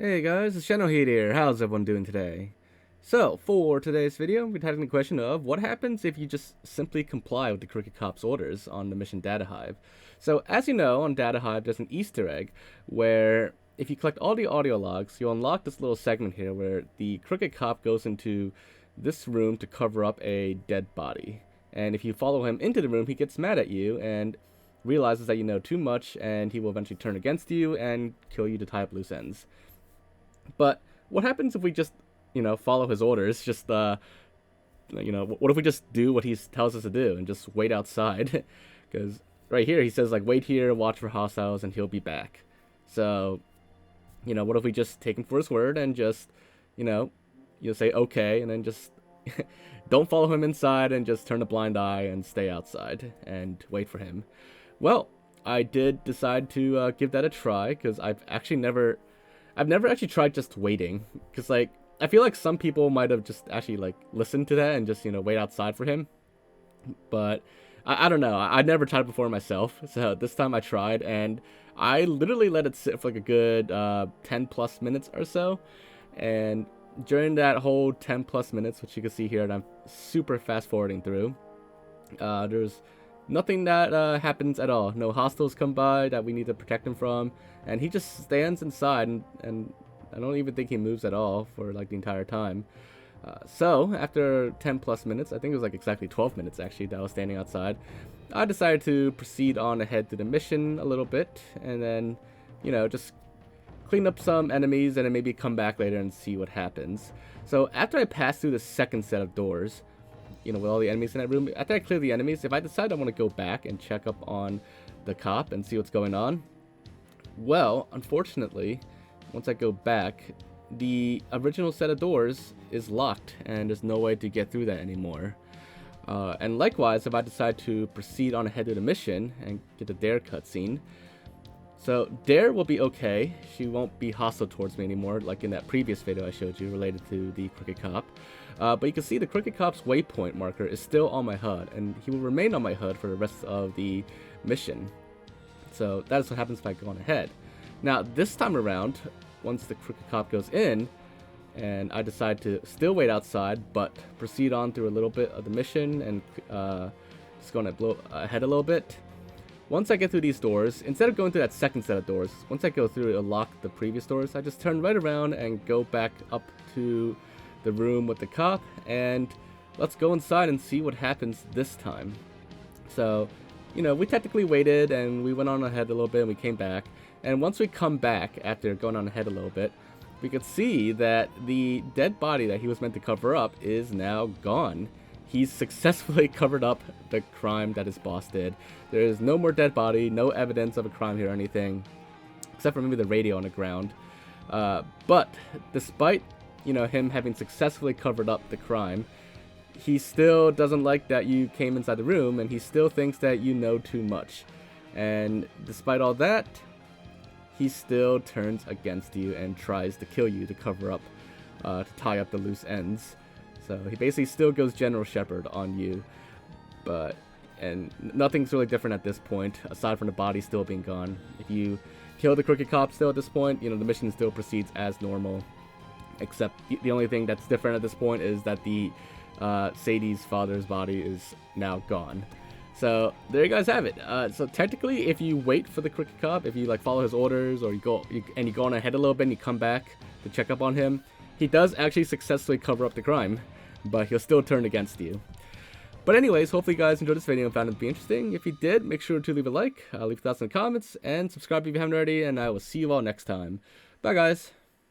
Hey guys, it's Generalkidd here. How's everyone doing today? So, for today's video, we're tackling the question of what happens if you just simply comply with the Crooked Cop's orders on the mission Data Hive. So, as you know, on Data Hive, there's an Easter egg where if you collect all the audio logs, you'll unlock this little segment here where the Crooked Cop goes into this room to cover up a dead body. And if you follow him into the room, he gets mad at you and realizes that you know too much, and he will eventually turn against you and kill you to tie up loose ends. But what happens if we just, follow his orders? What if we just do what he tells us to do and just wait outside? Because right here he says, like, wait here, watch for hostiles, and he'll be back. So, what if we just take him for his word and just, you'll say okay, and then just don't follow him inside and just turn a blind eye and stay outside and wait for him? Well, I did decide to give that a try because I've never actually tried just waiting, because, like, I feel like some people might have just actually, like, listened to that and just, wait outside for him. But I don't know. I'd never tried it before myself, so this time I tried, and I literally let it sit for, like, a good 10 plus minutes or so. And during that whole 10 plus minutes, which you can see here, and I'm super fast forwarding through, there's nothing that happens at all. No hostiles come by that we need to protect him from, and he just stands inside, and I don't even think he moves at all for, like, the entire time. So after 10 plus minutes, I think it was like exactly 12 minutes actually that I was standing outside, I decided to proceed on ahead to the mission a little bit, and then, just clean up some enemies and then maybe come back later and see what happens. So after I pass through the second set of doors, with all the enemies in that room, after I clear the enemies, if I decide I want to go back and check up on the cop and see what's going on, well, unfortunately, once I go back, the original set of doors is locked, and there's no way to get through that anymore. And likewise, if I decide to proceed on ahead to the mission and get the Dare cutscene, so Dare will be okay. She won't be hostile towards me anymore, like in that previous video I showed you related to the Crooked Cop. But you can see the Crooked Cop's waypoint marker is still on my HUD, and he will remain on my HUD for the rest of the mission. So that is what happens if I go on ahead. Now, this time around, once the Crooked Cop goes in, and I decide to still wait outside, but proceed on through a little bit of the mission and just going ahead a little bit. Once I get through these doors, instead of going through that second set of doors, once I go through and lock the previous doors, I just turn right around and go back up to the room with the cop, and let's go inside and see what happens this time. So, we technically waited, and we went on ahead a little bit, and we came back. And once we come back, after going on ahead a little bit, we could see that the dead body that he was meant to cover up is now gone. He's successfully covered up the crime that his boss did. There is no more dead body, no evidence of a crime here or anything, except for maybe the radio on the ground. But despite, him having successfully covered up the crime, he still doesn't like that you came inside the room, and he still thinks that you know too much. And despite all that, he still turns against you and tries to kill you to cover up, to tie up the loose ends. So he basically still goes General Shepherd on you, and nothing's really different at this point, aside from the body still being gone. If you kill the Crooked Cop still at this point, the mission still proceeds as normal, except the only thing that's different at this point is that the Sadie's father's body is now gone. So there you guys have it. So technically, if you wait for the Crooked Cop, if you follow his orders, or you go on ahead a little bit and you come back to check up on him, he does actually successfully cover up the crime, but he'll still turn against you. But anyways, hopefully you guys enjoyed this video and found it to be interesting. If you did, make sure to leave a like, leave thoughts in the comments, and subscribe if you haven't already, and I will see you all next time. Bye guys.